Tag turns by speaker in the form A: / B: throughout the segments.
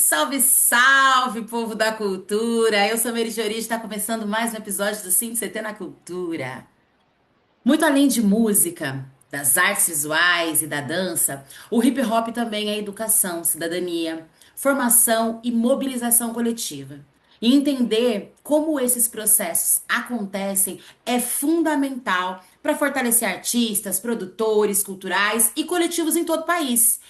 A: Salve, salve, povo da cultura! Eu sou Mary Jory e está começando mais um episódio do Sim CT na Cultura. Muito além de música, das artes visuais e da dança, o hip hop também é educação, cidadania, formação e mobilização coletiva. E entender como esses processos acontecem é fundamental para fortalecer artistas, produtores culturais e coletivos em todo o país.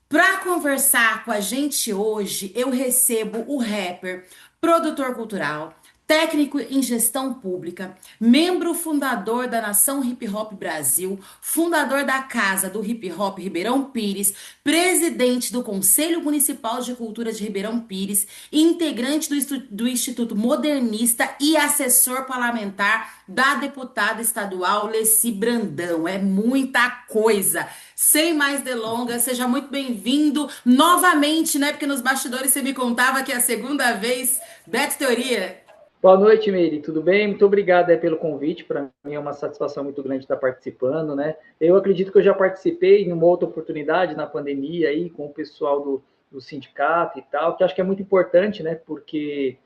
A: Para conversar com a gente hoje, eu recebo o rapper, produtor cultural, técnico em gestão pública, membro fundador da Nação Hip Hop Brasil, fundador da Casa do Hip Hop Ribeirão Pires, presidente do Conselho Municipal de Cultura de Ribeirão Pires, integrante do Instituto Modernista e assessor parlamentar da deputada estadual Leci Brandão. É muita coisa. Sem mais delongas, seja muito bem-vindo novamente, né? Porque nos bastidores você me contava que é a segunda vez. Beto Teoria.
B: Boa noite, Meire. Tudo bem? Muito obrigado pelo convite. Para mim é uma satisfação muito grande estar participando, né? Eu acredito que eu já participei em uma outra oportunidade na pandemia aí com o pessoal do sindicato e tal, que acho que é muito importante, né? Porque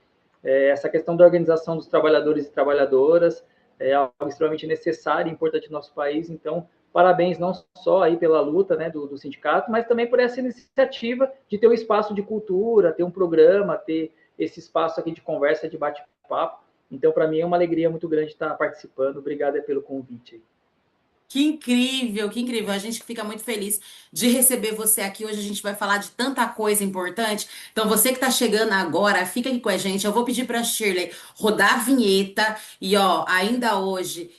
B: essa questão da organização dos trabalhadores e trabalhadoras é algo extremamente necessário e importante no nosso país. Então, parabéns não só aí pela luta, né, do sindicato, mas também por essa iniciativa de ter um espaço de cultura, ter um programa, ter esse espaço aqui de conversa, de bate-papo. Então, para mim é uma alegria muito grande estar participando. Obrigado pelo convite.
A: Que incrível, que incrível. A gente fica muito feliz de receber você aqui. Hoje a gente vai falar de tanta coisa importante. Então, você que está chegando agora, fica aqui com a gente. Eu vou pedir para a Shirley rodar a vinheta. E, ó, ainda hoje,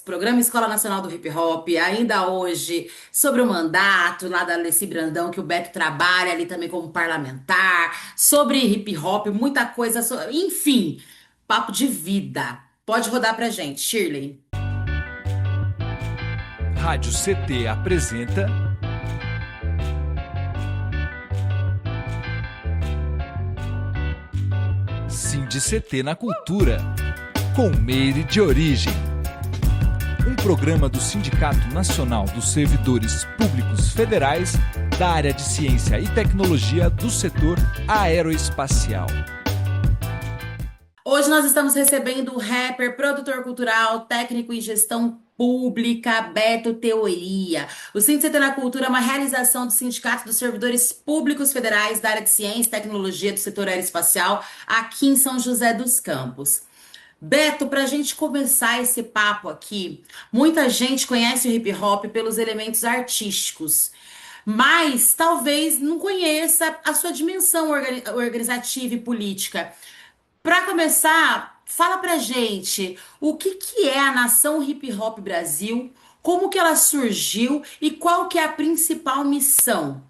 A: Programa Escola Nacional do Hip Hop. Ainda hoje, sobre o mandato lá da Alessi Brandão, que o Beto trabalha ali também como parlamentar. Sobre hip hop, muita coisa. Enfim, papo de vida. Pode rodar pra gente, Shirley.
C: Rádio CT apresenta CT na Cultura, com Meire de Origem. Um programa do Sindicato Nacional dos Servidores Públicos Federais da área de Ciência e Tecnologia do setor aeroespacial.
A: Hoje nós estamos recebendo o rapper, produtor cultural, técnico em gestão pública, Beto Teoria. O CT na Cultura é uma realização do Sindicato dos Servidores Públicos Federais da área de Ciência e Tecnologia do setor aeroespacial aqui em São José dos Campos. Beto, para a gente começar esse papo aqui, muita gente conhece o hip hop pelos elementos artísticos, mas talvez não conheça a sua dimensão organizativa e política. Para começar, fala pra gente o que que é a Nação Hip Hop Brasil, como que ela surgiu e qual que é a principal missão?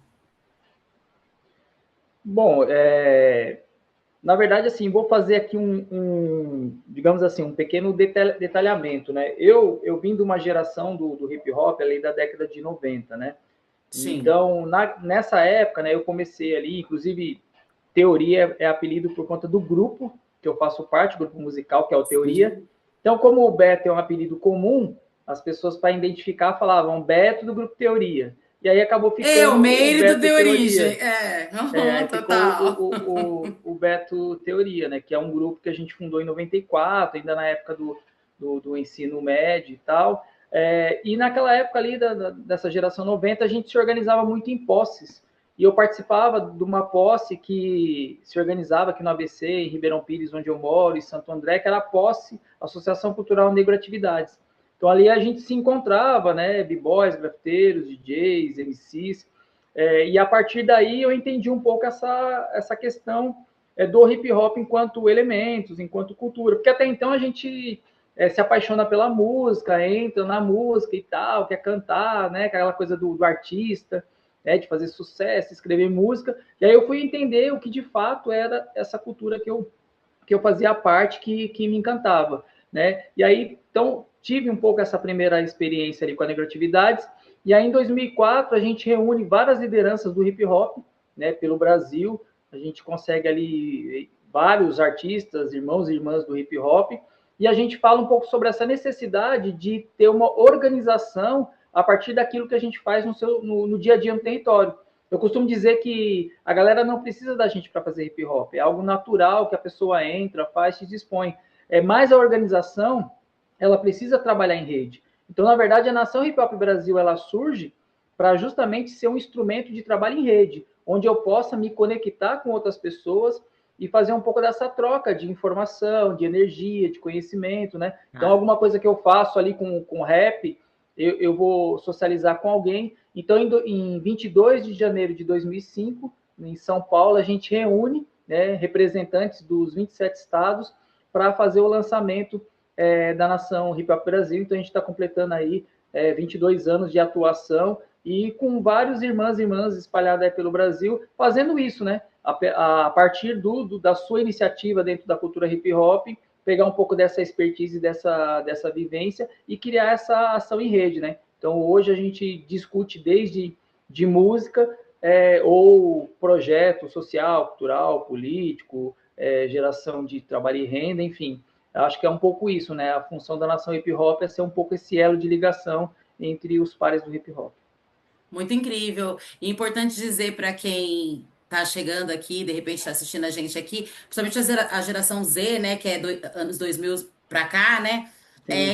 B: Bom, na verdade, assim, vou fazer aqui digamos assim, um pequeno detalhamento, né? Eu vim de uma geração do hip hop ali da década de 90, né?
A: Sim.
B: Então, nessa época, né, eu comecei ali, inclusive, Teoria é apelido por conta do grupo que eu faço parte, grupo musical, que é o Teoria.
A: Sim.
B: Então, como o Beto é um apelido comum, as pessoas, para identificar, falavam Beto do grupo Teoria. E aí acabou
A: Eu,
B: ficando o
A: Meire do
B: Beto
A: De Origem.
B: Teoria.
A: É,
B: Aí ficou
A: total.
B: o Beto Teoria, né? Que é um grupo que a gente fundou em 94, ainda na época do ensino médio e tal. E naquela época ali, dessa geração 90, a gente se organizava muito em posses. E eu participava de uma posse que se organizava aqui no ABC, em Ribeirão Pires, onde eu moro, em Santo André, que era a posse Associação Cultural Negro Atividades. Então ali a gente se encontrava, né? B-boys, grafiteiros, DJs, MCs, e a partir daí eu entendi um pouco essa questão do hip hop enquanto elementos, enquanto cultura, porque até então a gente se apaixona pela música, entra na música e tal, quer cantar, né, aquela coisa do artista, né, de fazer sucesso, escrever música, e aí eu fui entender o que de fato era essa cultura que eu fazia parte, que me encantava, né, e aí, então, tive um pouco essa primeira experiência ali com a Negratividades. E aí, em 2004, a gente reúne várias lideranças do hip hop, né, pelo Brasil. A gente consegue ali vários artistas, irmãos e irmãs do hip hop, e a gente fala um pouco sobre essa necessidade de ter uma organização a partir daquilo que a gente faz no dia a dia no território. Eu costumo dizer que a galera não precisa da gente para fazer hip hop, é algo natural que a pessoa entra, faz, se dispõe. É mais a organização, ela precisa trabalhar em rede. Então, na verdade, a Nação Hip Hop Brasil ela surge para justamente ser um instrumento de trabalho em rede, onde eu possa me conectar com outras pessoas e fazer um pouco dessa troca de informação, de energia, de conhecimento, né? Então, alguma coisa que eu faço ali com rap, eu vou socializar com alguém. Então, em 22 de janeiro de 2005, em São Paulo, a gente reúne, né, representantes dos 27 estados para fazer o lançamento da Nação Hip Hop Brasil. Então, a gente está completando aí 22 anos de atuação e com vários irmãs e irmãs espalhadas pelo Brasil, fazendo isso, né? A partir da sua iniciativa dentro da cultura hip hop, pegar um pouco dessa expertise, dessa vivência e criar essa ação em rede, né? Então, hoje a gente discute desde de música ou projeto social, cultural, político, geração de trabalho e renda, enfim. Acho que é um pouco isso, né? A função da Nação Hip Hop é ser um pouco esse elo de ligação entre os pares do hip hop.
A: Muito incrível. E importante dizer para quem está chegando aqui, de repente está assistindo a gente aqui, principalmente a geração Z, né, que é anos 2000 para cá, né,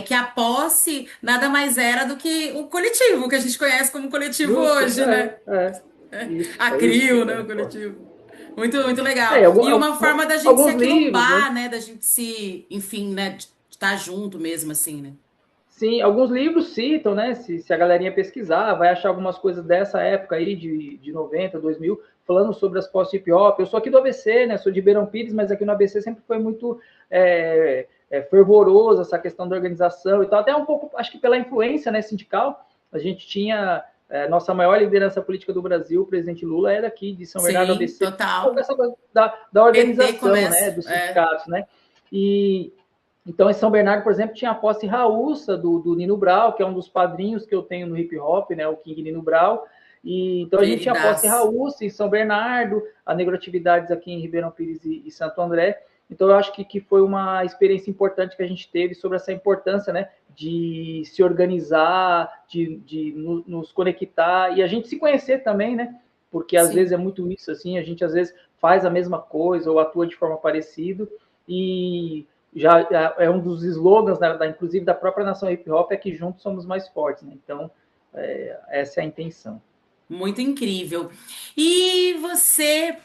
A: que a posse nada mais era do que o coletivo, que a gente conhece como coletivo
B: Justo,
A: hoje, né?
B: Isso,
A: A CRIO, né, o coletivo. Muito, muito legal. E uma forma da gente se
B: alguns livros,
A: aquilombar, né, da gente se, enfim, né, de estar junto mesmo, assim, né?
B: Sim, alguns livros citam, né? Se a galerinha pesquisar, vai achar algumas coisas dessa época aí, de 90, 2000, falando sobre as pós-hip hop. Eu sou aqui do ABC, né? Sou de Ribeirão Pires, mas aqui no ABC sempre foi muito fervoroso essa questão da organização e tal. Até um pouco, acho que pela influência, né, sindical, a gente tinha nossa maior liderança política do Brasil, o presidente Lula, era aqui de São Bernardo do ABC.
A: Total.
B: Um pouco essa coisa da organização, né? Dos sindicatos, né? Então, em São Bernardo, por exemplo, tinha a posse raúça do Nino Brau, que é um dos padrinhos que eu tenho no hip hop, né? O King Nino Brau. E, então, a gente tinha a posse raúça em São Bernardo, a Negroatividades aqui em Ribeirão Pires e Santo André. Então, eu acho que foi uma experiência importante que a gente teve sobre essa importância, né? De se organizar, de nos conectar e a gente se conhecer também, né? Porque às vezes é muito isso, assim, a gente às vezes faz a mesma coisa ou atua de forma parecida e já é um dos slogans, né, inclusive da própria Nação Hip Hop, é que juntos somos mais fortes, né? Então, essa é a intenção.
A: Muito incrível. E você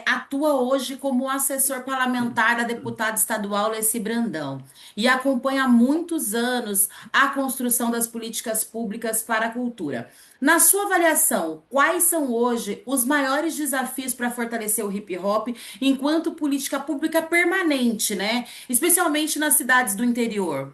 A: atua hoje como assessor parlamentar da deputada estadual Leci Brandão e acompanha há muitos anos a construção das políticas públicas para a cultura. Na sua avaliação, quais são hoje os maiores desafios para fortalecer o hip hop enquanto política pública permanente, né? Especialmente nas cidades do interior?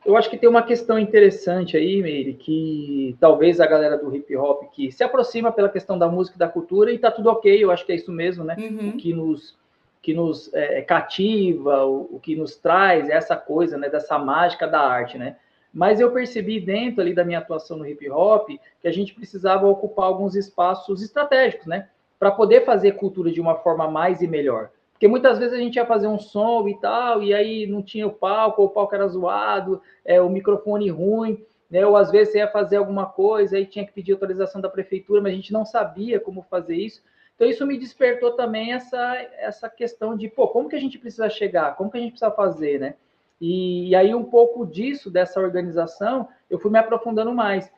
B: Eu acho que tem uma questão interessante aí, Meire, que talvez a galera do hip hop que se aproxima pela questão da música e da cultura, e tá tudo ok, eu acho que é isso mesmo, né?
A: Uhum.
B: O que nos cativa, o que nos traz essa coisa, né, dessa mágica da arte, né? Mas eu percebi dentro ali da minha atuação no hip hop que a gente precisava ocupar alguns espaços estratégicos, né? Para poder fazer cultura de uma forma mais e melhor. Porque muitas vezes a gente ia fazer um som e tal, e aí não tinha o palco era zoado, o microfone ruim, né? Ou às vezes você ia fazer alguma coisa e tinha que pedir autorização da prefeitura, mas a gente não sabia como fazer isso. Então isso me despertou também essa questão de, como que a gente precisa chegar? Como que a gente precisa fazer, né? E aí um pouco disso, dessa organização, eu fui me aprofundando mais.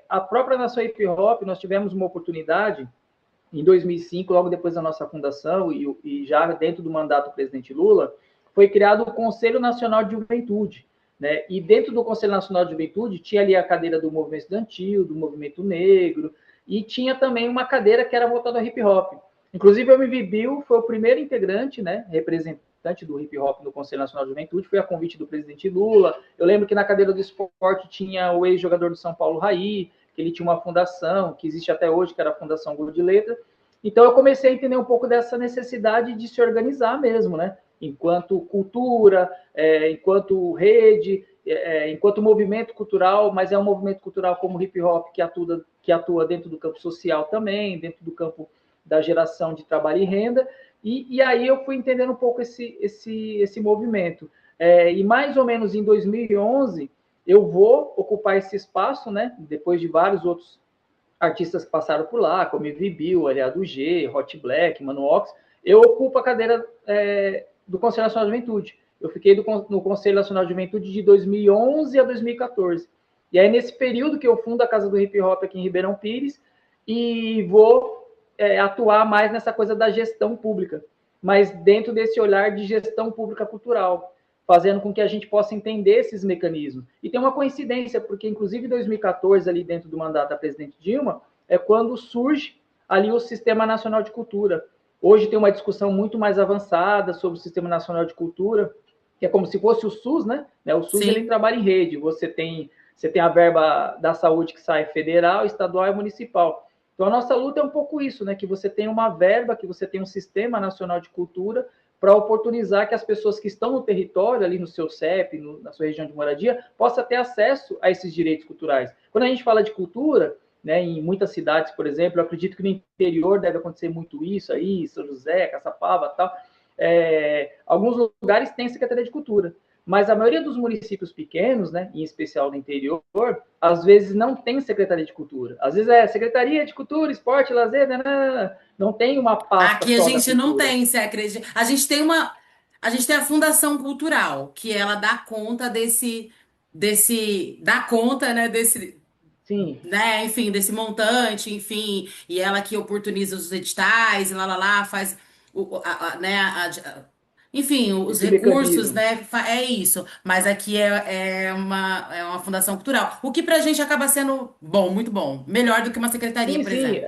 B: A própria Nação Hip Hop, nós tivemos uma oportunidade em 2005, logo depois da nossa fundação, e já dentro do mandato do presidente Lula, foi criado o Conselho Nacional de Juventude, né? E dentro do Conselho Nacional de Juventude tinha ali a cadeira do movimento estudantil, do movimento negro, e tinha também uma cadeira que era voltada ao hip hop. Inclusive, o MV Bill foi o primeiro integrante, né, representante do hip hop no Conselho Nacional de Juventude, foi a convite do presidente Lula. Eu lembro que na cadeira do esporte tinha o ex-jogador do São Paulo, Raí, que ele tinha uma fundação, que existe até hoje, que era a Fundação Gol de Letra. Então, eu comecei a entender um pouco dessa necessidade de se organizar mesmo, né? Enquanto cultura, enquanto rede, enquanto movimento cultural, mas é um movimento cultural como o hip hop que atua dentro do campo social também, dentro do campo da geração de trabalho e renda. E aí eu fui entendendo um pouco esse movimento. E mais ou menos em 2011, eu vou ocupar esse espaço, né? Depois de vários outros artistas que passaram por lá, como Ivy Bill, Aliado G, Hot Black, Mano Ox. Eu ocupo a cadeira do Conselho Nacional de Juventude. Eu fiquei no Conselho Nacional de Juventude de 2011 a 2014. E aí, nesse período que eu fundo a Casa do Hip Hop aqui em Ribeirão Pires e vou atuar mais nessa coisa da gestão pública, mas dentro desse olhar de gestão pública cultural, fazendo com que a gente possa entender esses mecanismos. E tem uma coincidência, porque, inclusive, em 2014, ali dentro do mandato da presidente Dilma, é quando surge ali o Sistema Nacional de Cultura. Hoje tem uma discussão muito mais avançada sobre o Sistema Nacional de Cultura, que é como se fosse o SUS, né? O SUS, ele trabalha em rede. Você tem a verba da saúde que sai federal, estadual e municipal. Então, a nossa luta é um pouco isso, né? Que você tem uma verba, que você tem um Sistema Nacional de Cultura para oportunizar que as pessoas que estão no território, ali no seu CEP, na sua região de moradia, possam ter acesso a esses direitos culturais. Quando a gente fala de cultura, né, em muitas cidades, por exemplo, eu acredito que no interior deve acontecer muito isso aí, São José, Caçapava e tal. Alguns lugares têm Secretaria de Cultura, mas a maioria dos municípios pequenos, né, em especial no interior, às vezes não tem Secretaria de Cultura. Às vezes é Secretaria de Cultura, Esporte, Lazer, não tem uma pasta.
A: Aqui a gente não tem, você acredita? A gente tem a Fundação Cultural, que ela dá conta dá conta, né,
B: Sim.
A: né, enfim, desse montante, enfim, e ela que oportuniza os editais, e lá, faz, né, enfim, os
B: Esse
A: recursos,
B: mecanismo.
A: né, é isso, mas aqui é uma fundação cultural, o que pra gente acaba sendo bom, muito bom, melhor do que uma secretaria, por
B: Sim,
A: exemplo.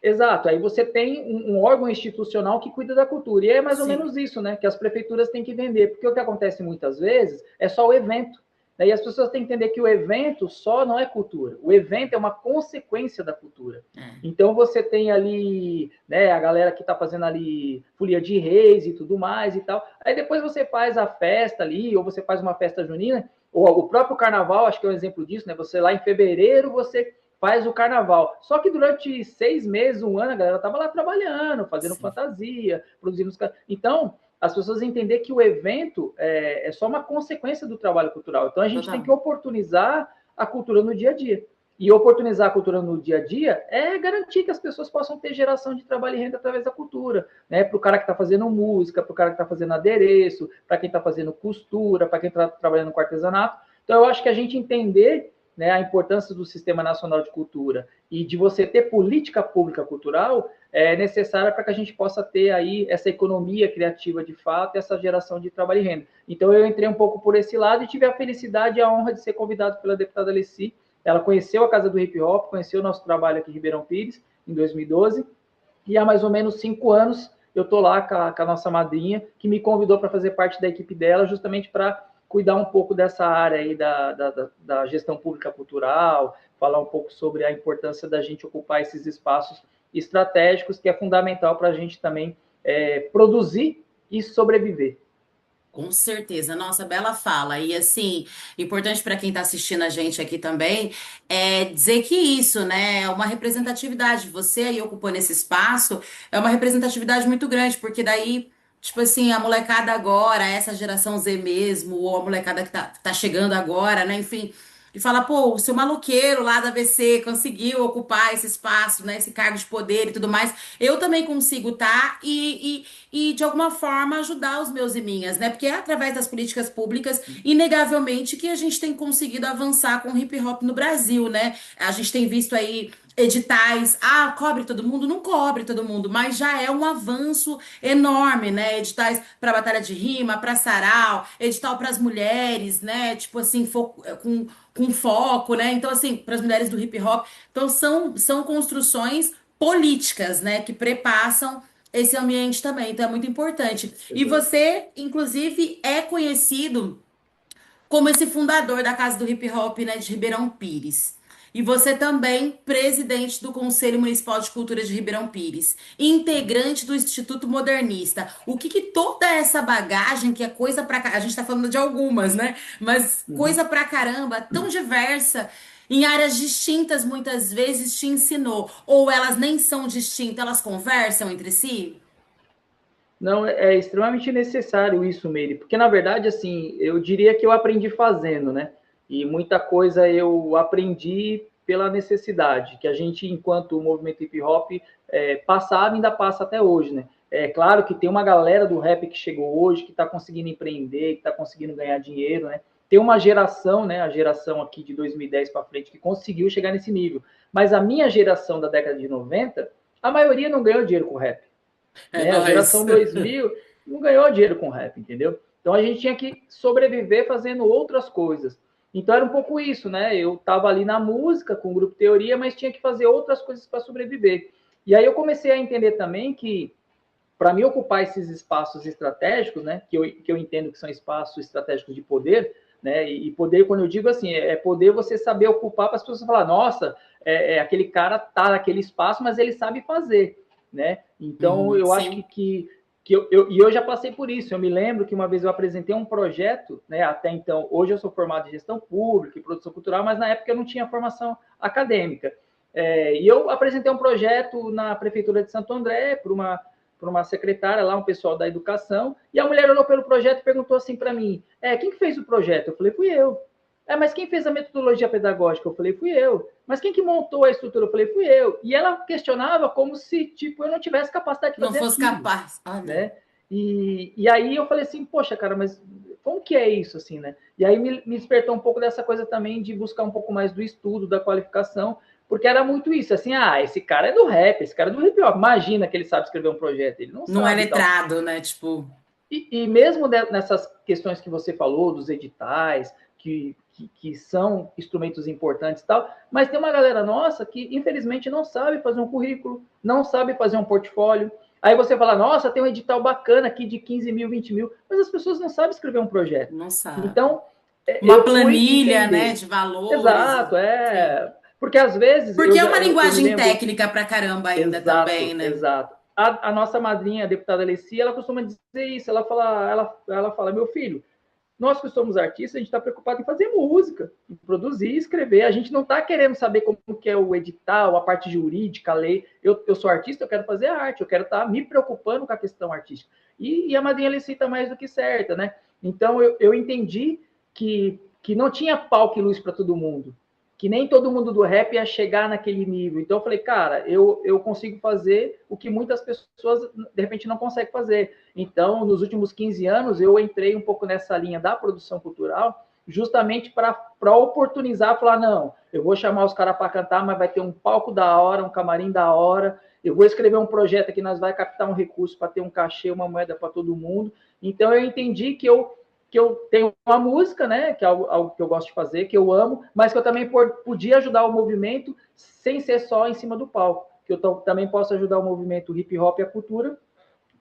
B: exato. Aí você tem um órgão institucional que cuida da cultura, e é mais ou
A: Sim.
B: menos isso, né, que as prefeituras têm que vender, porque o que acontece muitas vezes é só o evento. E as pessoas têm que entender que o evento só não é cultura. O evento é uma consequência da cultura. Então, você tem ali, né, a galera que está fazendo ali folia de reis e tudo mais e tal. Aí depois você faz a festa ali, ou você faz uma festa junina, ou o próprio carnaval, acho que é um exemplo disso, né? Você lá em fevereiro, você faz o carnaval. Só que durante 6 meses, um ano, a galera estava lá trabalhando, fazendo fantasia, produzindo... Então, as pessoas entender que o evento é só uma consequência do trabalho cultural. Então, a gente tem que oportunizar a cultura no dia a dia. E oportunizar a cultura no dia a dia é garantir que as pessoas possam ter geração de trabalho e renda através da cultura. Né? Para o cara que está fazendo música, para o cara que está fazendo adereço, para quem está fazendo costura, para quem está trabalhando com artesanato. Então, eu acho que a gente entender, né, a importância do Sistema Nacional de Cultura e de você ter política pública cultural é necessária para que a gente possa ter aí essa economia criativa de fato, essa geração de trabalho e renda. Então, eu entrei um pouco por esse lado e tive a felicidade e a honra de ser convidado pela deputada Alessi. Ela conheceu a Casa do Hip Hop, conheceu o nosso trabalho aqui em Ribeirão Pires, em 2012, e há mais ou menos 5 anos eu estou lá com a nossa madrinha, que me convidou para fazer parte da equipe dela, justamente para cuidar um pouco dessa área aí da gestão pública cultural, falar um pouco sobre a importância da gente ocupar esses espaços estratégicos, que é fundamental para a gente também produzir e sobreviver.
A: Com certeza, nossa, bela fala. E assim, importante para quem está assistindo a gente aqui também é dizer que isso, né, é uma representatividade. Você aí ocupando esse espaço é uma representatividade muito grande, porque daí, tipo assim, a molecada agora, essa geração Z mesmo, ou a molecada que tá chegando agora, né, enfim. E fala, pô, o seu maloqueiro lá da ABC conseguiu ocupar esse espaço, né, esse cargo de poder e tudo mais. Eu também consigo, tá? E de alguma forma ajudar os meus e minhas, né? Porque é através das políticas públicas, inegavelmente, que a gente tem conseguido avançar com o hip hop no Brasil, né? A gente tem visto aí editais, cobre todo mundo? Não cobre todo mundo, mas já é um avanço enorme, né? Editais para batalha de rima, para sarau, edital para as mulheres, né? Tipo assim, com foco, né? Então, assim, para as mulheres do hip hop. Então, são construções políticas, né? Que prepassam esse ambiente também. Então, é muito importante. E você, inclusive, é conhecido como esse fundador da Casa do Hip Hop, né, de Ribeirão Pires. E você também, presidente do Conselho Municipal de Cultura de Ribeirão Pires, integrante do Instituto Modernista. O que toda essa bagagem, que é coisa pra... A gente tá falando de algumas, né? Mas coisa pra caramba, tão diversa, em áreas distintas, muitas vezes, te ensinou. Ou elas nem são distintas, elas conversam entre si?
B: Não, é extremamente necessário isso, Meire, porque, na verdade, assim, eu diria que eu aprendi fazendo, né? E muita coisa eu aprendi pela necessidade que a gente, enquanto movimento hip hop, passava e ainda passa até hoje, né? É claro que tem uma galera do rap que chegou hoje, que está conseguindo empreender, que está conseguindo ganhar dinheiro, né? Tem uma geração, né? A geração aqui de 2010 para frente, que conseguiu chegar nesse nível. Mas a minha geração da década de 90, a maioria não ganhou dinheiro com rap.
A: É
B: Né? A geração
A: nóis.
B: 2000 não ganhou dinheiro com rap, entendeu? Então a gente tinha que sobreviver fazendo outras coisas. Então era um pouco isso, né? Eu estava ali na música com o Grupo Teoria, mas tinha que fazer outras coisas para sobreviver. E aí eu comecei a entender também que para me ocupar esses espaços estratégicos, né, que eu entendo que são espaços estratégicos de poder, né, e poder, quando eu digo assim, é poder você saber ocupar para as pessoas falar, nossa, aquele cara tá naquele espaço, mas ele sabe fazer, né? Então, eu acho
A: Sim.
B: que eu já passei por isso. Eu me lembro que uma vez eu apresentei um projeto, né, até então, hoje eu sou formado em gestão pública e produção cultural, mas na época eu não tinha formação acadêmica. E eu apresentei um projeto na Prefeitura de Santo André para uma secretária lá, um pessoal da educação, e a mulher olhou pelo projeto e perguntou assim para mim, quem que fez o projeto? Eu falei, fui eu. Mas quem fez a metodologia pedagógica? Eu falei, fui eu. Mas quem que montou a estrutura? Eu falei, fui eu. E ela questionava como se, tipo, eu não tivesse capacidade de
A: Não
B: fazer
A: fosse
B: aquilo,
A: capaz. Olha.
B: né? E aí eu falei assim, poxa, cara, mas como que é isso, assim, né? E aí me despertou um pouco dessa coisa também de buscar um pouco mais do estudo, da qualificação, porque era muito isso, assim, esse cara é do rap, esse cara é do hip hop, imagina que ele sabe escrever um projeto, ele não
A: Não é
B: sabe e tal.
A: letrado, né? Tipo,
B: E mesmo nessas questões que você falou, dos editais, que são instrumentos importantes e tal, mas tem uma galera nossa que, infelizmente, não sabe fazer um currículo, não sabe fazer um portfólio. Aí você fala, nossa, tem um edital bacana aqui de 15 mil, 20 mil, mas as pessoas não sabem escrever um projeto.
A: não sabe.
B: Então,
A: Uma
B: eu fui
A: planilha, né,
B: entender.
A: de valores.
B: Exato,
A: Sim.
B: Porque às vezes
A: Porque é uma
B: eu me
A: linguagem
B: lembro.
A: técnica pra caramba ainda também,
B: Exato,
A: né?
B: exato. A nossa madrinha, a deputada Alessia, ela costuma dizer isso. Ela fala, meu filho, nós que somos artistas, a gente está preocupado em fazer música, em produzir, escrever. A gente não está querendo saber como que é o edital, a parte jurídica, a lei. Eu sou artista, eu quero fazer arte, eu quero estar me preocupando com a questão artística. E a madrinha Alessia está mais do que certa, né? Então eu entendi que não tinha palco e luz para todo mundo, que nem todo mundo do rap ia chegar naquele nível. Então eu falei, cara, eu consigo fazer o que muitas pessoas, de repente, não conseguem fazer. Então, nos últimos 15 anos, eu entrei um pouco nessa linha da produção cultural, justamente para oportunizar, falar, não, eu vou chamar os caras para cantar, mas vai ter um palco da hora, um camarim da hora, eu vou escrever um projeto que nós vai captar um recurso para ter um cachê, uma moeda para todo mundo. Então, eu entendi que eu tenho uma música, né, que é algo que eu gosto de fazer, que eu amo, mas que eu também podia ajudar o movimento sem ser só em cima do palco, que eu também posso ajudar o movimento hip hop e a cultura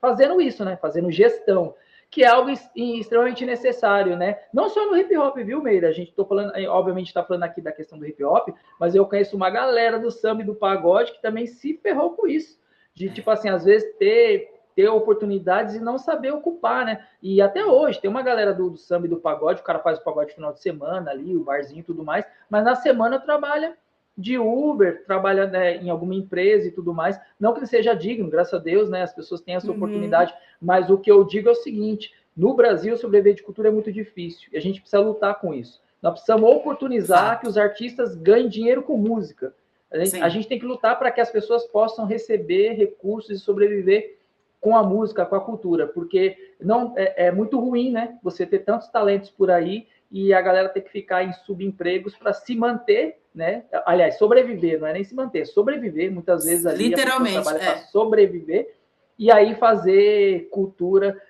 B: fazendo isso, né, fazendo gestão, que é algo extremamente necessário, né, não só no hip hop, viu, Meira? A gente tô falando, obviamente está falando aqui da questão do hip hop, mas eu conheço uma galera do samba e do pagode que também se ferrou com isso, de, tipo assim, às vezes ter oportunidades e não saber ocupar, né? E até hoje, tem uma galera do samba e do pagode, o cara faz o pagode no final de semana ali, o barzinho e tudo mais, mas na semana trabalha de Uber, trabalha, né, em alguma empresa e tudo mais. Não que ele seja digno, graças a Deus, né? As pessoas têm essa oportunidade, mas o que eu digo é o seguinte: no Brasil, sobreviver de cultura é muito difícil e a gente precisa lutar com isso. Nós precisamos oportunizar
A: Fato.
B: que os artistas ganhem dinheiro com música. A
A: Sim.
B: gente tem que lutar para que as pessoas possam receber recursos e sobreviver com a música, com a cultura, porque não é muito ruim, né? Você ter tantos talentos por aí e a galera ter que ficar em subempregos para se manter, né? Aliás, sobreviver, não é nem se manter, sobreviver. Muitas vezes ali a pessoa
A: Literalmente,
B: trabalha para sobreviver e aí fazer cultura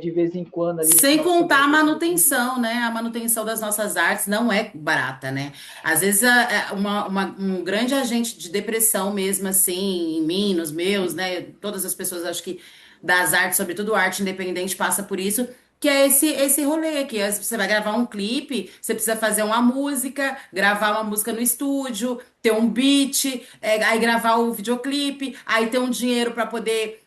B: de vez em quando ali no
A: sem
B: final de
A: contar
B: semana
A: a
B: para sobreviver.
A: manutenção, né? A manutenção das nossas artes não é barata, né? Às vezes um grande agente de depressão mesmo, assim, em mim, nos meus, né? Todas as pessoas, acho que das artes, sobretudo arte independente, passa por isso, que é esse rolê, que você vai gravar um clipe, você precisa fazer uma música, gravar uma música no estúdio, ter um beat, aí gravar o videoclipe, aí ter um dinheiro para poder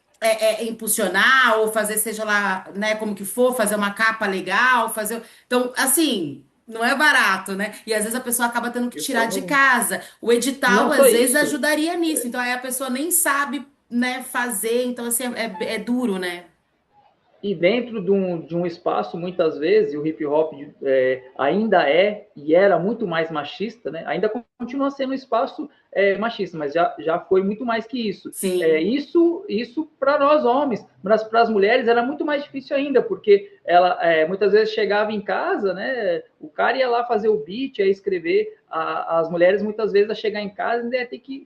A: impulsionar ou fazer, seja lá, né, como que for, fazer uma capa legal, fazer. Então, assim, não é barato, né? E às vezes a pessoa acaba tendo que
B: De
A: tirar
B: forma
A: de
B: alguma.
A: casa. O edital,
B: Não só
A: às vezes,
B: isso,
A: ajudaria nisso. Então, aí a pessoa nem sabe, né, fazer. Então, assim, é duro, né?
B: E dentro de um espaço, muitas vezes, o hip hop ainda é e era muito mais machista, né? Ainda continua sendo um espaço machista, mas já foi muito mais que isso.
A: Sim.
B: Isso para nós homens, mas para as mulheres era muito mais difícil ainda, porque ela muitas vezes chegava em casa, né? O cara ia lá fazer o beat, ia escrever. As mulheres muitas vezes a chegar em casa ainda ia ter que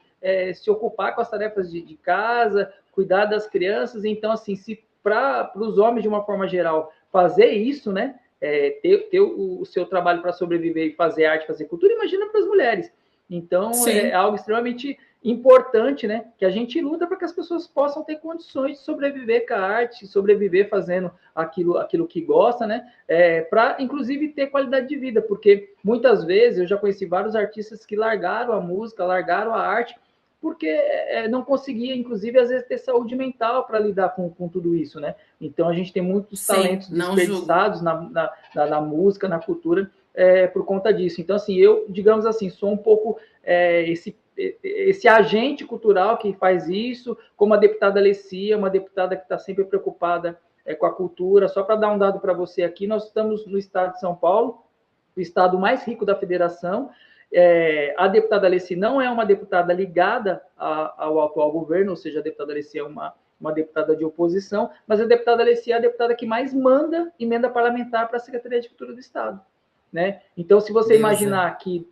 B: se ocupar com as tarefas de casa, cuidar das crianças. Então, assim, se para os homens, de uma forma geral, fazer isso, né? Ter o seu trabalho para sobreviver e fazer arte, fazer cultura, imagina para as mulheres. Então,
A: Sim.
B: É algo extremamente importante, né? Que a gente luta para que as pessoas possam ter condições de sobreviver com a arte, sobreviver fazendo aquilo que gosta, né? Para, inclusive, ter qualidade de vida, porque muitas vezes eu já conheci vários artistas que largaram a música, largaram a arte, porque não conseguia, inclusive, às vezes, ter saúde mental para lidar com tudo isso, né? Então, a gente tem muitos talentos desperdiçados na música, na cultura, por conta disso. Então, assim, eu, digamos assim, sou um pouco esse agente cultural que faz isso, como a deputada Alessia, uma deputada que está sempre preocupada com a cultura. Só para dar um dado para você aqui, nós estamos no estado de São Paulo, o estado mais rico da federação. A deputada Alessia não é uma deputada ligada ao atual governo, ou seja, a deputada Alessia é uma deputada de oposição, mas a deputada Alessia é a deputada que mais manda emenda parlamentar para a Secretaria de Cultura do Estado, né? Então, se você imaginar que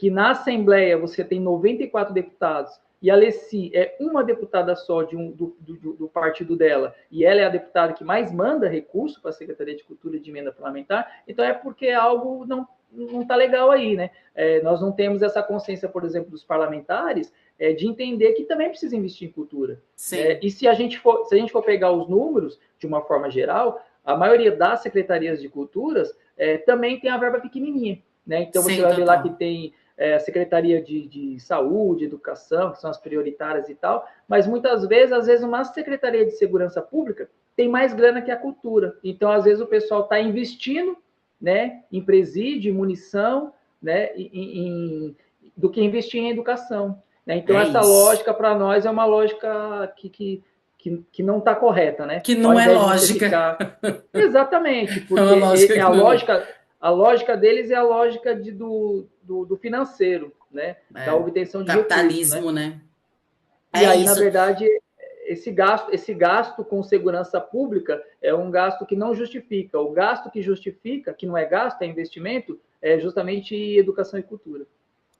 B: na Assembleia você tem 94 deputados e a Alessia é uma deputada só do partido dela, e ela é a deputada que mais manda recurso para a Secretaria de Cultura de emenda parlamentar, então é porque algo não está legal aí, né? Nós não temos essa consciência, por exemplo, dos parlamentares, de entender que também precisa investir em cultura. E se a gente for pegar os números, de uma forma geral, a maioria das secretarias de culturas também tem a verba pequenininha, né? Então, você vai ver lá que tem a Secretaria de Saúde, Educação, que são as prioritárias e tal, mas muitas vezes, às vezes, uma Secretaria de Segurança Pública tem mais grana que a cultura. Então, às vezes, o pessoal está investindo, né, em presídio, em munição, né, do que investir em educação, né? Então, essa lógica, para nós, é uma lógica que não está correta, né?
A: Que não é lógica.
B: Exatamente, porque a lógica deles é a lógica do financeiro, né? Da obtenção de
A: capitalismo,
B: recursos, né? E aí, na verdade, esse gasto com segurança pública é um gasto que não justifica. O gasto que justifica, que não é gasto, é investimento, é justamente educação e cultura.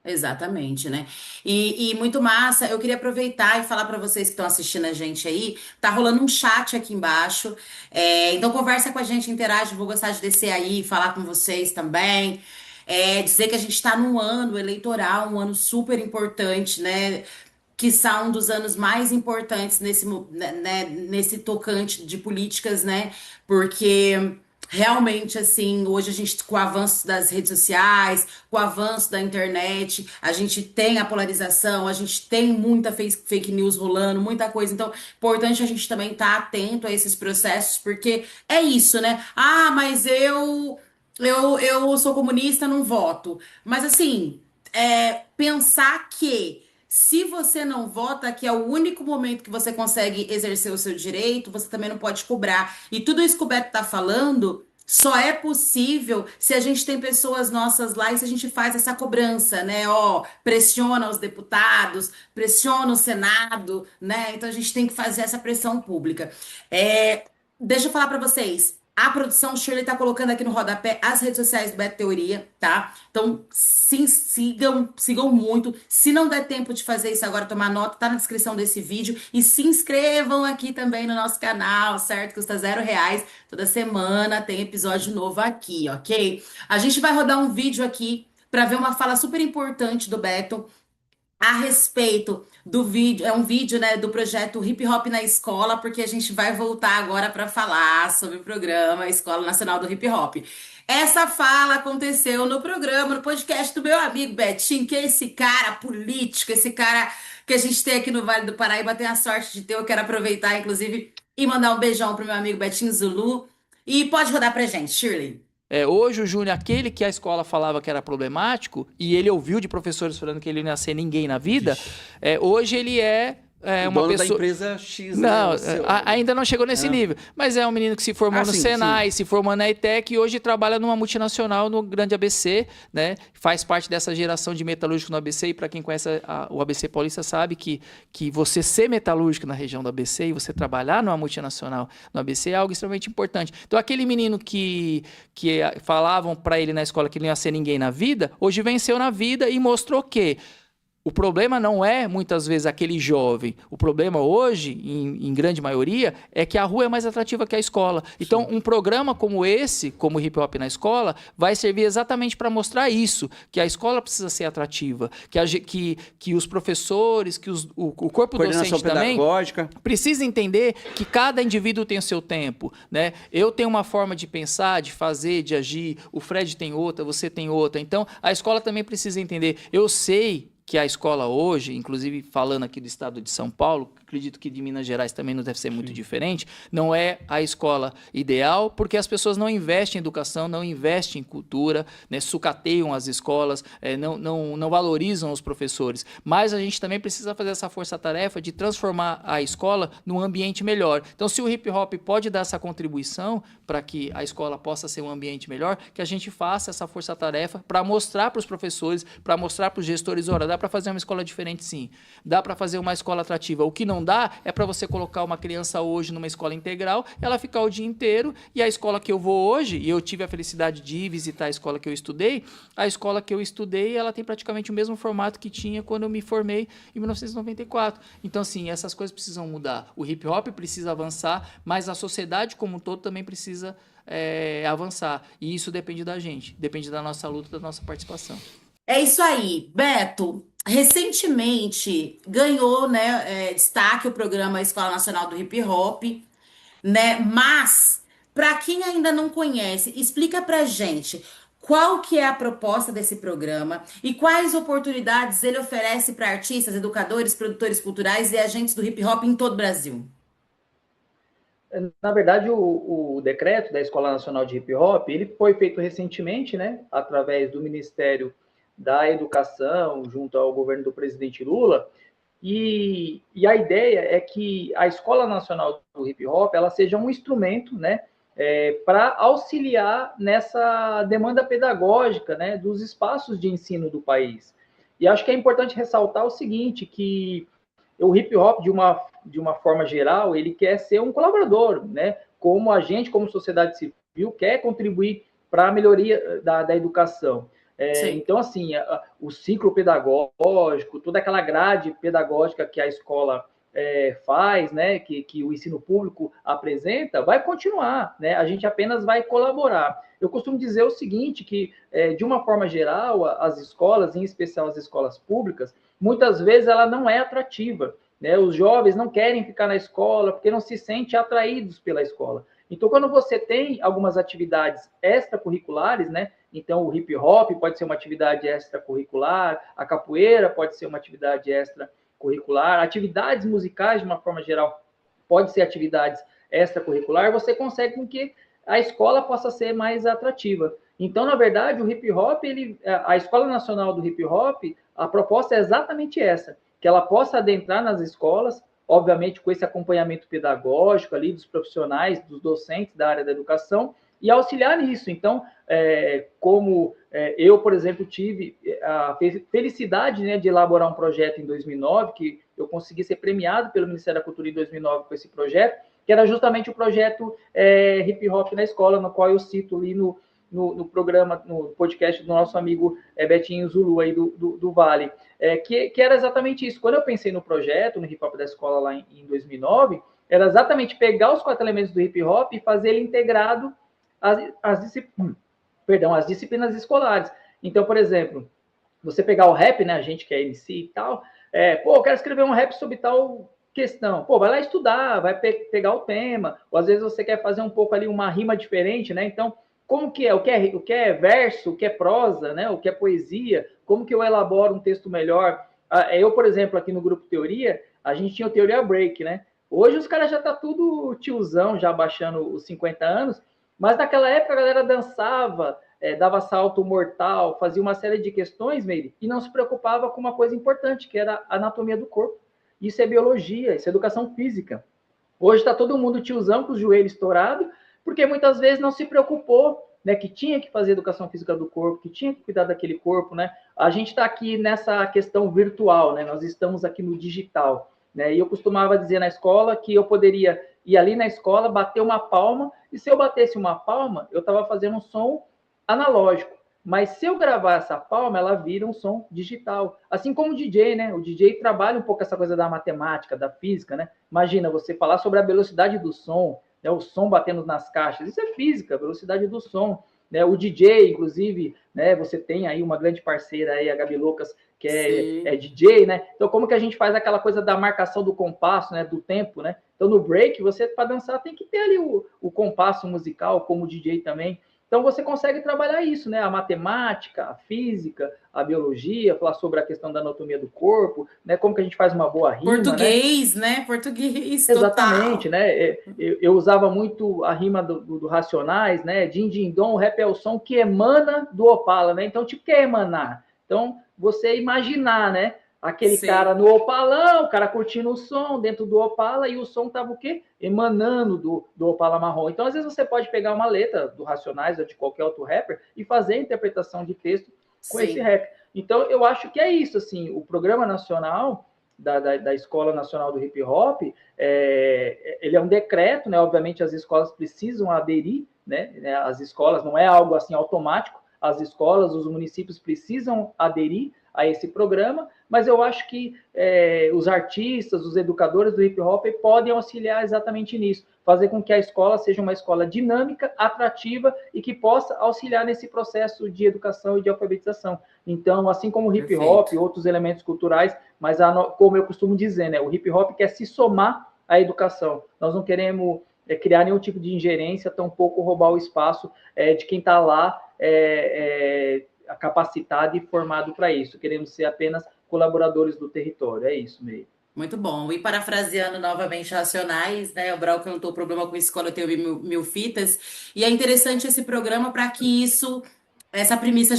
A: Exatamente, né? E muito massa. Eu queria aproveitar e falar para vocês que estão assistindo a gente aí. Tá rolando um chat aqui embaixo. Então conversa com a gente, interage. Vou gostar de descer aí e falar com vocês também. Dizer que a gente está num ano eleitoral, um ano super importante, né? Quiçá um dos anos mais importantes nesse tocante de políticas, né? Porque realmente, assim, hoje a gente, com o avanço das redes sociais, com o avanço da internet, a gente tem a polarização, a gente tem muita fake news rolando, muita coisa. Então, importante a gente também estar atento a esses processos, porque é isso, né? Ah, mas eu sou comunista, não voto. Mas, assim, pensar que se você não vota, que é o único momento que você consegue exercer o seu direito, você também não pode cobrar. E tudo isso que o Beto tá falando só é possível se a gente tem pessoas nossas lá e se a gente faz essa cobrança, né? Pressiona os deputados, pressiona o Senado, né? Então a gente tem que fazer essa pressão pública. Deixa eu falar para vocês. A produção Shirley tá colocando aqui no rodapé as redes sociais do Beto Teoria, tá? Então, sim, sigam muito. Se não der tempo de fazer isso agora, tomar nota, tá na descrição desse vídeo. E se inscrevam aqui também no nosso canal, certo? Custa R$0. Toda semana tem episódio novo aqui, ok? A gente vai rodar um vídeo aqui para ver uma fala super importante do Beto a respeito do vídeo, é um vídeo, né, do projeto Hip Hop na Escola, porque a gente vai voltar agora para falar sobre o programa Escola Nacional do Hip Hop. Essa fala aconteceu no programa, no podcast do meu amigo Betinho, que é esse cara político, esse cara que a gente tem aqui no Vale do Paraíba, tem a sorte de ter. Eu quero aproveitar, inclusive, e mandar um beijão pro meu amigo Betinho Zulu. E pode rodar pra gente, Shirley.
D: Hoje o Júnior, aquele que a escola falava que era problemático, e ele ouviu de professores falando que ele não ia ser ninguém na vida, hoje ele é é
E: O
D: uma
E: dono da
D: pessoa...
E: empresa X,
D: Não,
E: né? O seu.
D: ainda não chegou nesse nível. Mas é um menino que se formou no
E: sim,
D: Senai, se formou na ETEC e hoje trabalha numa multinacional no grande ABC, né? Faz parte dessa geração de metalúrgico no ABC. E para quem conhece o ABC Paulista sabe que você ser metalúrgico na região do ABC e você trabalhar numa multinacional no ABC é algo extremamente importante. Então, aquele menino que falavam para ele na escola que ele não ia ser ninguém na vida, hoje venceu na vida e mostrou que o problema não é, muitas vezes, aquele jovem. O problema hoje, em grande maioria, é que a rua é mais atrativa que a escola. Então, um programa como esse, como o Hip Hop na Escola, vai servir exatamente para mostrar isso, que a escola precisa ser atrativa, que os professores, que o corpo docente também
E: pedagógica
D: precisa entender que cada indivíduo tem o seu tempo, né? Eu tenho uma forma de pensar, de fazer, de agir, o Fred tem outra, você tem outra. Então, a escola também precisa entender. Eu sei que a escola hoje, inclusive falando aqui do estado de São Paulo, acredito que de Minas Gerais também não deve ser muito diferente, não é a escola ideal, porque as pessoas não investem em educação, não investem em cultura, né, sucateiam as escolas, não valorizam os professores. Mas a gente também precisa fazer essa força-tarefa de transformar a escola num ambiente melhor. Então, se o hip hop pode dar essa contribuição para que a escola possa ser um ambiente melhor, que a gente faça essa força-tarefa para mostrar para os professores, para mostrar para os gestores, olha, dá para fazer uma escola diferente sim, dá para fazer uma escola atrativa. O que não dá é para você colocar uma criança hoje numa escola integral, ela ficar o dia inteiro, e a escola que eu vou hoje, e eu tive a felicidade de ir visitar a escola que eu estudei, ela tem praticamente o mesmo formato que tinha quando eu me formei em 1994. Então, assim, essas coisas precisam mudar. O hip hop precisa avançar, mas a sociedade como um todo também precisa avançar. E isso depende da gente, depende da nossa luta, da nossa participação.
A: É isso aí, Beto. Recentemente ganhou, né, destaque o programa Escola Nacional do Hip Hop, né? Mas para quem ainda não conhece, explica pra gente qual que é a proposta desse programa e quais oportunidades ele oferece para artistas, educadores, produtores culturais e agentes do hip hop em todo o Brasil.
B: Na verdade, o decreto da Escola Nacional de Hip Hop, ele foi feito recentemente, né, através do Ministério da Educação, junto ao governo do presidente Lula, e a ideia é que a Escola Nacional do Hip Hop ela seja um instrumento, né, para auxiliar nessa demanda pedagógica, né, dos espaços de ensino do país. E acho que é importante ressaltar o seguinte, que o hip hop, de uma forma geral, ele quer ser um colaborador, né? Como a gente, como sociedade civil, quer contribuir para a melhoria da educação. Então, assim, o ciclo pedagógico, toda aquela grade pedagógica que a escola faz, né, que o ensino público apresenta, vai continuar, né? A gente apenas vai colaborar. Eu costumo dizer o seguinte, que, de uma forma geral, as escolas, em especial as escolas públicas, muitas vezes ela não é atrativa, né? Os jovens não querem ficar na escola porque não se sentem atraídos pela escola. Então, quando você tem algumas atividades extracurriculares, né? Então, o hip hop pode ser uma atividade extracurricular, a capoeira pode ser uma atividade extracurricular, atividades musicais, de uma forma geral, pode ser atividades extracurricular, você consegue com que a escola possa ser mais atrativa. Então, na verdade, o hip hop, a Escola Nacional do Hip Hop, a proposta é exatamente essa, que ela possa adentrar nas escolas, obviamente com esse acompanhamento pedagógico ali dos profissionais, dos docentes da área da educação, e auxiliar nisso. Então, eu, por exemplo, tive a felicidade, né, de elaborar um projeto em 2009, que eu consegui ser premiado pelo Ministério da Cultura em 2009 com esse projeto, que era justamente o projeto Hip Hop na Escola, no qual eu cito ali no programa, no podcast do nosso amigo Betinho Zulu, aí do Vale, que era exatamente isso. Quando eu pensei no projeto, no Hip Hop da Escola lá em 2009, era exatamente pegar os 4 elementos do hip hop e fazer ele integrado às disciplinas escolares. Então, por exemplo, você pegar o rap, né, a gente que é MC e tal, eu quero escrever um rap sobre tal questão. Vai lá estudar, vai pegar o tema, ou às vezes você quer fazer um pouco ali uma rima diferente, né? Então, como que é? O que é verso, o que é prosa, né? O que é poesia? Como que eu elaboro um texto melhor? Eu, por exemplo, aqui no Grupo Teoria, a gente tinha o Teoria Break, né? Hoje os caras já tá tudo tiozão, já baixando os 50 anos, mas naquela época a galera dançava, dava salto mortal, fazia uma série de questões, Meire, e não se preocupava com uma coisa importante, que era a anatomia do corpo. Isso é biologia, isso é educação física. Hoje está todo mundo tiozão com os joelhos estourados, porque muitas vezes não se preocupou, né, que tinha que fazer educação física do corpo, que tinha que cuidar daquele corpo, né? A gente está aqui nessa questão virtual, né? Nós estamos aqui no digital, né? E eu costumava dizer na escola que eu poderia ir ali na escola, bater uma palma, e se eu batesse uma palma, eu estava fazendo um som analógico. Mas se eu gravar essa palma, ela vira um som digital. Assim como o DJ, né? O DJ trabalha um pouco essa coisa da matemática, da física, né? Imagina você falar sobre a velocidade do som, né? O som batendo nas caixas. Isso é física, velocidade do som. Né? O DJ, inclusive, né? Você tem aí uma grande parceira aí, a Gabi Lucas, que é DJ, né? Então, como que a gente faz aquela coisa da marcação do compasso, né? Do tempo, né? Então, no break, você, para dançar, tem que ter ali o compasso musical, como o DJ também. Então, você consegue trabalhar isso, né? A matemática, a física, a biologia, falar sobre a questão da anatomia do corpo, né? Como que a gente faz uma boa rima,
A: Português, né? Português,
B: exatamente,
A: total.
B: né? Eu usava muito a rima do Racionais, né? Din, din, dom, o rap é o som que emana do Opala, né? Então, tipo, o que é emanar? Então, você imaginar, né? Aquele cara no Opalão, o cara curtindo o som dentro do Opala, e o som tava o quê? Emanando do Opala marrom. Então, às vezes, você pode pegar uma letra do Racionais ou de qualquer outro rapper e fazer a interpretação de texto com esse rap. Então, eu acho que é isso, assim, o Programa Nacional da Escola Nacional do Hip Hop, ele é um decreto, né? Obviamente, as escolas precisam aderir, né? As escolas, não é algo assim automático, as escolas, os municípios precisam aderir a esse programa, mas eu acho que os artistas, os educadores do hip hop podem auxiliar exatamente nisso, fazer com que a escola seja uma escola dinâmica, atrativa e que possa auxiliar nesse processo de educação e de alfabetização. Então, assim como o hip hop e outros elementos culturais, mas como eu costumo dizer, né, o hip hop quer se somar à educação. Nós não queremos criar nenhum tipo de ingerência, tampouco roubar o espaço de quem está lá capacitado e formado para isso. Queremos ser apenas colaboradores do território. É isso mesmo.
A: Muito bom. E parafraseando novamente Racionais, né? O Brau cantou o problema com escola, eu tenho mil fitas. E é interessante esse programa para que essa premissa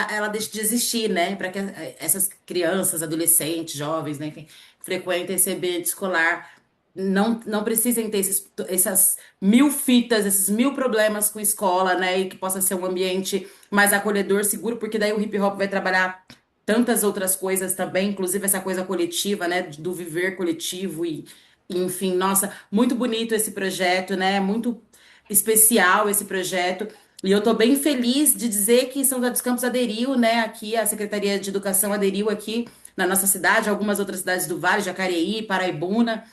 A: ela deixe de existir, né? Para que essas crianças, adolescentes, jovens, né? Enfim, frequentem esse ambiente escolar. Não precisem ter essas mil fitas, esses mil problemas com escola, né? E que possa ser um ambiente mais acolhedor, seguro, porque daí o hip hop vai trabalhar tantas outras coisas também, inclusive essa coisa coletiva, né? Do viver coletivo enfim, nossa, muito bonito esse projeto, né? Muito especial esse projeto. E eu tô bem feliz de dizer que São José dos Campos aderiu, né? Aqui, a Secretaria de Educação aderiu aqui na nossa cidade, algumas outras cidades do Vale, Jacareí, Paraibuna.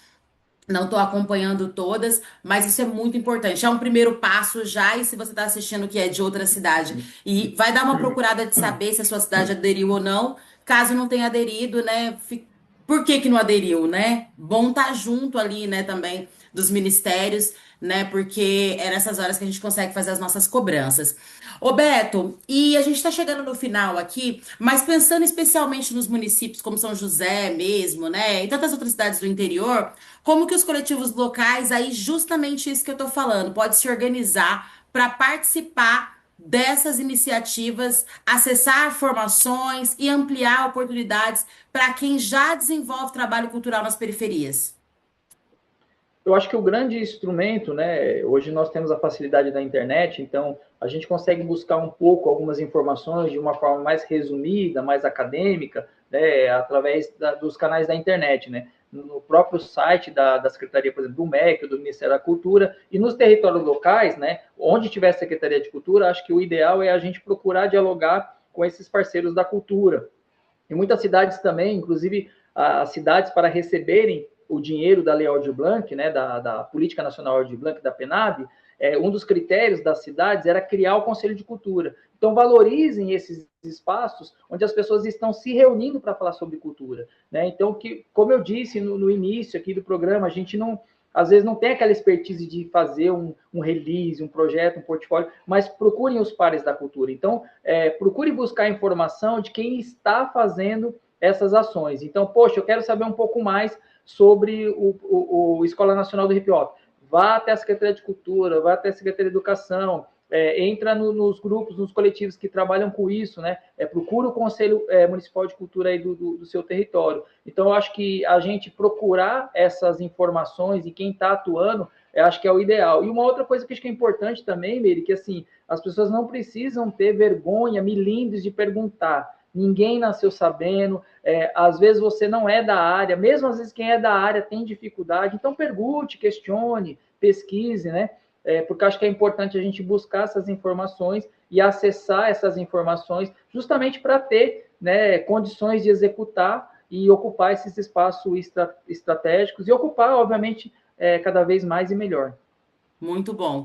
A: Não estou acompanhando todas, mas isso é muito importante. É um primeiro passo já, e se você está assistindo que é de outra cidade, e vai dar uma procurada de saber se a sua cidade aderiu ou não. Caso não tenha aderido, né? Por que não aderiu, né? Bom estar junto ali, né, também dos ministérios, né? Porque é nessas horas que a gente consegue fazer as nossas cobranças. Ô Beto, e a gente está chegando no final aqui, mas pensando especialmente nos municípios como São José mesmo, né? E tantas outras cidades do interior, como que os coletivos locais, aí justamente isso que eu tô falando, pode se organizar para participar dessas iniciativas, acessar formações e ampliar oportunidades para quem já desenvolve trabalho cultural nas periferias?
B: Eu acho que o grande instrumento, né, hoje nós temos a facilidade da internet, então a gente consegue buscar um pouco algumas informações de uma forma mais resumida, mais acadêmica, né, através dos canais da internet, né, no próprio site da Secretaria, por exemplo, do MEC, do Ministério da Cultura, e nos territórios locais, né, onde tiver Secretaria de Cultura, acho que o ideal é a gente procurar dialogar com esses parceiros da cultura. Em muitas cidades também, inclusive as cidades para receberem o dinheiro da Lei Aldir Blanc, né, da Política Nacional Aldir Blanc, da PNAD, um dos critérios das cidades era criar o Conselho de Cultura. Então, valorizem esses espaços onde as pessoas estão se reunindo para falar sobre cultura. Né? Então, como eu disse no início aqui do programa, a gente às vezes não tem aquela expertise de fazer um release, um projeto, um portfólio, mas procurem os pares da cultura. Então, procure buscar informação de quem está fazendo essas ações. Então, poxa, eu quero saber um pouco mais sobre o Escola Nacional do Hip Hop. Vá até a Secretaria de Cultura, vá até a Secretaria de Educação, entra nos grupos, nos coletivos que trabalham com isso, né? Procura o Conselho Municipal de Cultura aí do seu território. Então, eu acho que a gente procurar essas informações e quem está atuando, eu acho que é o ideal. E uma outra coisa que acho que é importante também, Meire, que assim, as pessoas não precisam ter vergonha, milindres de perguntar. Ninguém nasceu sabendo, às vezes você não é da área, mesmo às vezes quem é da área tem dificuldade, então pergunte, questione, pesquise, né? Porque acho que é importante a gente buscar essas informações e acessar essas informações justamente para ter, né, condições de executar e ocupar esses espaços estratégicos e ocupar, obviamente, cada vez mais e melhor.
A: Muito bom.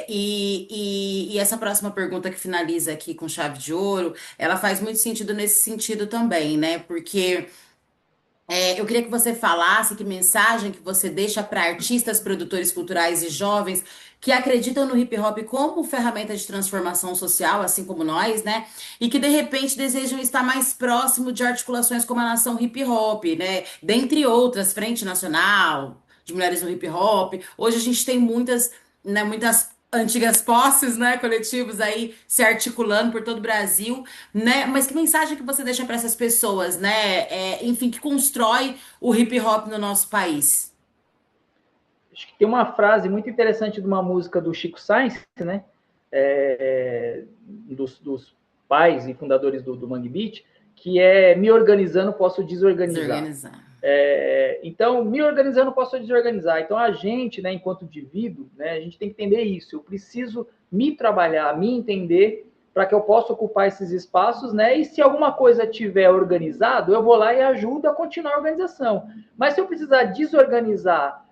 A: E essa próxima pergunta que finaliza aqui com chave de ouro, ela faz muito sentido nesse sentido também, né? Porque eu queria que você falasse que mensagem que você deixa para artistas, produtores culturais e jovens que acreditam no hip hop como ferramenta de transformação social, assim como nós, né? E que de repente desejam estar mais próximo de articulações como a nação hip hop, né? Dentre outras, Frente Nacional de Mulheres no Hip Hop. Hoje a gente tem muitas, né, muitas antigas posses, né, coletivos aí se articulando por todo o Brasil, né? Mas que mensagem que você deixa para essas pessoas, né? Enfim, que constrói o hip hop no nosso país?
B: Acho que tem uma frase muito interessante de uma música do Chico Science, né? Dos pais e fundadores do Mangue Beat, que é me organizando, posso desorganizar.
A: Desorganizar.
B: Então, me organizando, posso desorganizar. Então, a gente, né, enquanto indivíduo, né, a gente tem que entender isso. Eu preciso me trabalhar, me entender, para que eu possa ocupar esses espaços, né? E se alguma coisa tiver organizado, eu vou lá e ajudo a continuar a organização. Mas se eu precisar desorganizar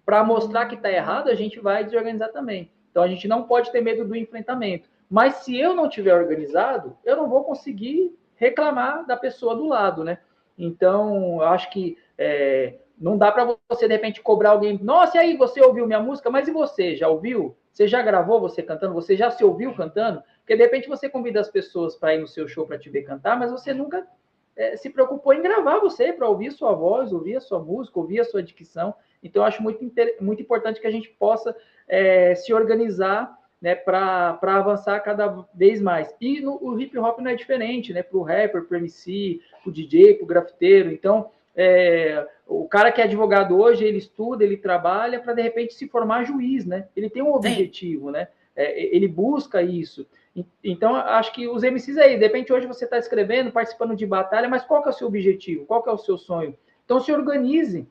B: para mostrar que está errado, a gente vai desorganizar também. Então, a gente não pode ter medo do enfrentamento. Mas se eu não tiver organizado, eu não vou conseguir reclamar da pessoa do lado, né? Então, eu acho que não dá para você, de repente, cobrar alguém. Nossa, e aí, você ouviu minha música? Mas e você? Já ouviu? Você já gravou você cantando? Você já se ouviu cantando? Porque, de repente, você convida as pessoas para ir no seu show para te ver cantar, mas você nunca se preocupou em gravar você, para ouvir sua voz, ouvir a sua música, ouvir a sua dicção. Então, eu acho muito importante que a gente possa se organizar, né, para avançar cada vez mais. E o hip hop não é diferente, né? Para o rapper, para o MC, para o DJ, para o grafiteiro. Então, o cara que é advogado hoje, ele estuda, ele trabalha para, de repente, se formar juiz, né? Ele tem um objetivo, né? Ele busca isso. Então, acho que os MCs aí, de repente, hoje você está escrevendo, participando de batalha, mas qual que é o seu objetivo? Qual que é o seu sonho? Então, se organize,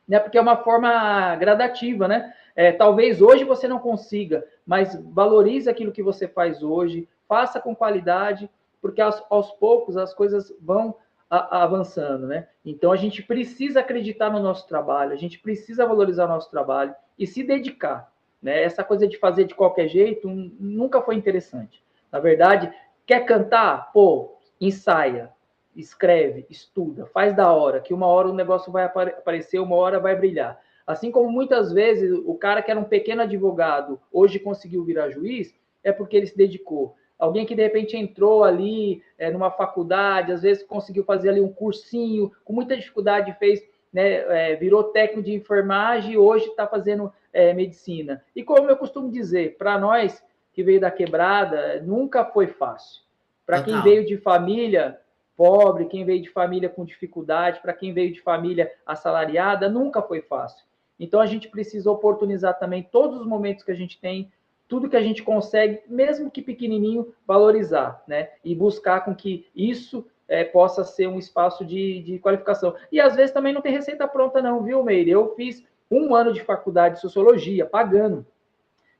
B: né? Porque é uma forma gradativa, né? Talvez hoje você não consiga, mas valorize aquilo que você faz hoje, faça com qualidade, porque aos poucos as coisas vão avançando, né? Então, a gente precisa acreditar no nosso trabalho, a gente precisa valorizar o nosso trabalho e se dedicar, né? Essa coisa de fazer de qualquer jeito nunca foi interessante. Na verdade, quer cantar? Pô, ensaia, escreve, estuda, faz da hora, que uma hora o negócio vai aparecer, uma hora vai brilhar. Assim como muitas vezes o cara que era um pequeno advogado hoje conseguiu virar juiz, é porque ele se dedicou. Alguém que de repente entrou ali numa faculdade, às vezes conseguiu fazer ali um cursinho, com muita dificuldade fez, né, virou técnico de enfermagem e hoje está fazendo medicina. E como eu costumo dizer, para nós que veio da quebrada, nunca foi fácil. Para quem veio de família pobre, quem veio de família com dificuldade, para quem veio de família assalariada, nunca foi fácil. Então, a gente precisa oportunizar também todos os momentos que a gente tem, tudo que a gente consegue, mesmo que pequenininho, valorizar, né? E buscar com que isso possa ser um espaço de qualificação. E, às vezes, também não tem receita pronta não, viu, Meire? Eu fiz 1 ano de faculdade de Sociologia, pagando.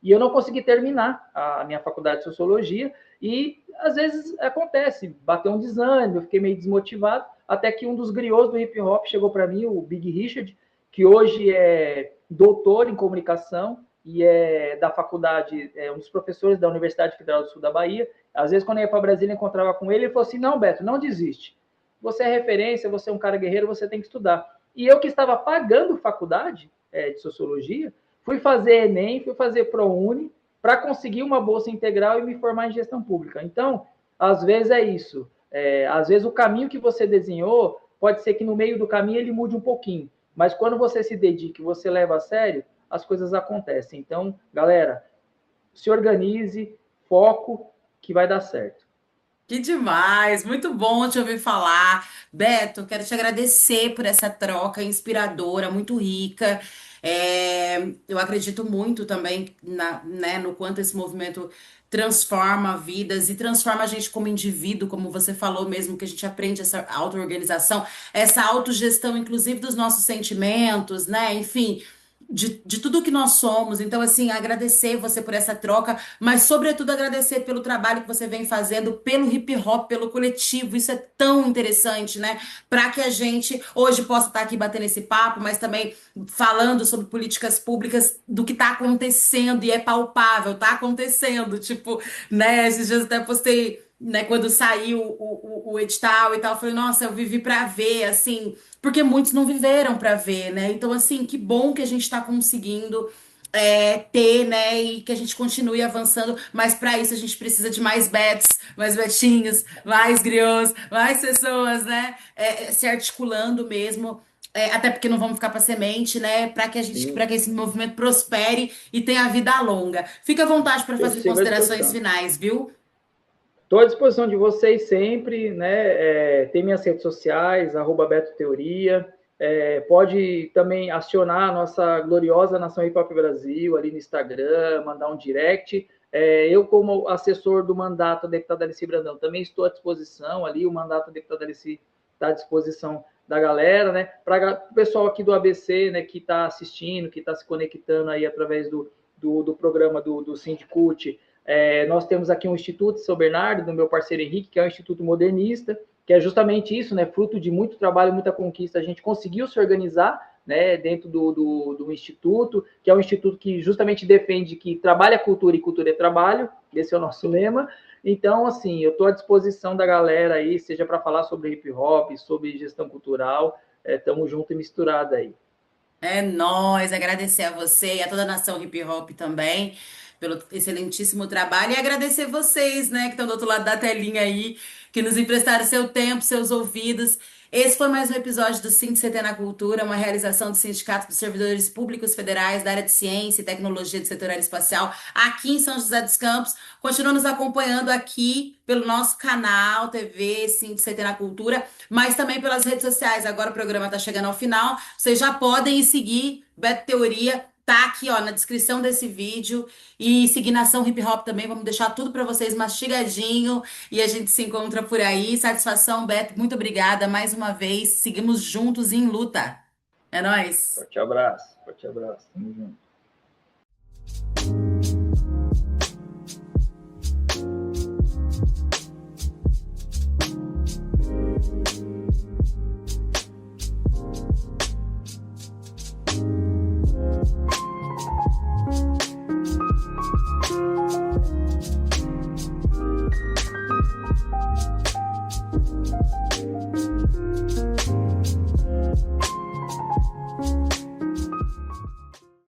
B: E eu não consegui terminar a minha faculdade de Sociologia e, às vezes, acontece, bateu um desânimo, eu fiquei meio desmotivado, até que um dos griots do hip hop chegou para mim, o Big Richard, que hoje é doutor em comunicação e é da faculdade, é um dos professores da Universidade Federal do Sul da Bahia. Às vezes, quando eu ia para Brasília, encontrava com ele, ele falou assim, não, Beto, não desiste. Você é referência, você é um cara guerreiro, você tem que estudar. E eu que estava pagando faculdade de Sociologia, fui fazer Enem, fui fazer ProUni, para conseguir uma bolsa integral e me formar em gestão pública. Então, às vezes é isso. Às vezes o caminho que você desenhou, pode ser que no meio do caminho ele mude um pouquinho. Mas quando você se dedica e você leva a sério, as coisas acontecem. Então, galera, se organize, foco, que vai dar certo.
A: Que demais, muito bom te ouvir falar. Beto, quero te agradecer por essa troca inspiradora, muito rica. Eu acredito muito também né, no quanto esse movimento transforma vidas e transforma a gente como indivíduo, como você falou mesmo, que a gente aprende essa auto-organização, essa autogestão, inclusive dos nossos sentimentos, né? Enfim, de tudo que nós somos. Então, assim, agradecer você por essa troca, mas, sobretudo, agradecer pelo trabalho que você vem fazendo, pelo hip hop, pelo coletivo. Isso é tão interessante, né? Para que a gente hoje possa estar aqui batendo esse papo, mas também falando sobre políticas públicas do que está acontecendo e é palpável, tá acontecendo. Tipo, né? Esses dias eu até postei. Né, quando saiu o edital e tal, eu falei, nossa, eu vivi para ver, assim, porque muitos não viveram para ver, né? Então, assim, que bom que a gente está conseguindo ter, né? E que a gente continue avançando, mas para isso a gente precisa de mais bets, mais betinhos, mais griots, mais pessoas, né? Se articulando mesmo. Até porque não vamos ficar para semente, né? Para que esse movimento prospere e tenha vida longa. Fica à vontade para fazer
B: Sigo à
A: considerações
B: disposição.
A: finais, viu?
B: Estou à disposição de vocês sempre, né? Tem minhas redes sociais, @BetoTeoria. Pode também acionar a nossa gloriosa Nação Hip Hop Brasil ali no Instagram, mandar um direct. Eu, como assessor do mandato da deputada Alice Brandão, também estou à disposição ali, o mandato da deputada Alice está à disposição da galera, né? Para o pessoal aqui do ABC, né, que está assistindo, que está se conectando aí através do programa do Sindicute. Nós temos aqui um Instituto São Bernardo, do meu parceiro Henrique, que é um instituto modernista, que é justamente isso, né, fruto de muito trabalho, muita conquista. A gente conseguiu se organizar, né, dentro do instituto, que é um instituto que justamente defende que trabalho é cultura e cultura é trabalho, esse é o nosso lema. Então, assim, eu estou à disposição da galera aí, seja para falar sobre hip hop, sobre gestão cultural, estamos junto e misturado aí.
A: É nóis, agradecer a você e a toda a nação hip hop também pelo excelentíssimo trabalho e agradecer vocês, né, que estão do outro lado da telinha aí, que nos emprestaram seu tempo, seus ouvidos. Esse foi mais um episódio do SINDCT na Cultura, uma realização do Sindicato dos Servidores Públicos Federais da área de Ciência e Tecnologia do Setor Aeroespacial aqui em São José dos Campos. Continua nos acompanhando aqui pelo nosso canal TV SINDCT na Cultura, mas também pelas redes sociais. Agora o programa está chegando ao final. Vocês já podem seguir Beto Teoria. Tá aqui, ó, na descrição desse vídeo. E seguir Nação Hip Hop também. Vamos deixar tudo para vocês mastigadinho. E a gente se encontra por aí. Satisfação, Beto. Muito obrigada mais uma vez. Seguimos juntos em luta. É nóis.
B: Forte abraço. Forte abraço. Tamo junto.